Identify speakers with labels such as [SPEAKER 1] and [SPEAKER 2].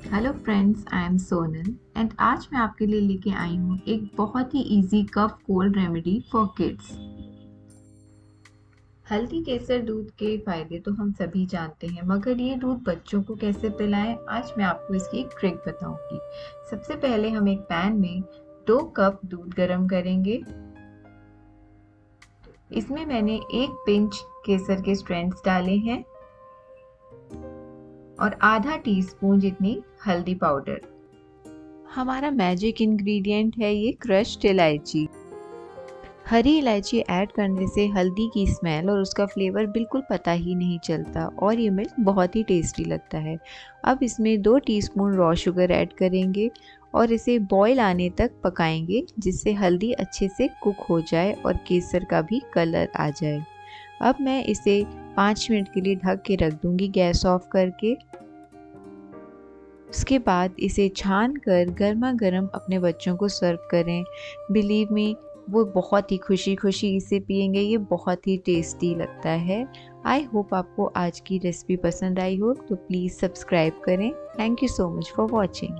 [SPEAKER 1] Hello friends, I am Sonal and आज मैं आपके लिए लेके आई हूँ एक बहुत ही easy cough cold remedy for kids. हल्दी केसर दूध के फायदे तो हम सभी जानते हैं, मगर ये दूध बच्चों को कैसे पिलाएं, आज मैं आपको इसकी एक ट्रिक बताऊंगी। सबसे पहले हम एक पैन में 2 कप दूध गरम करेंगे। इसमें मैंने 1 पिंच केसर के स्ट्रैंड्स डाले हैं और आधा टीस्पून जितनी हल्दी पाउडर। हमारा मैजिक इंग्रेडिएंट है ये क्रश्ड इलायची। हरी इलायची ऐड करने से हल्दी की स्मेल और उसका फ्लेवर बिल्कुल पता ही नहीं चलता और ये मिल्क बहुत ही टेस्टी लगता है। अब इसमें 2 टीस्पून रॉ शुगर ऐड करेंगे और इसे बॉईल आने तक पकाएंगे, जिससे हल्दी अच्छे से कुक हो जाए और केसर का भी कलर आ जाए। अब मैं इसे 5 मिनट के लिए ढक के रख दूंगी गैस ऑफ करके। उसके बाद इसे छान कर गर्मा गर्म अपने बच्चों को सर्व करें। बिलीव मी, वो बहुत ही खुशी खुशी इसे पियेंगे। ये बहुत ही टेस्टी लगता है। आई होप आपको आज की रेसिपी पसंद आई हो, तो प्लीज़ सब्सक्राइब करें। Thank you so much for watching.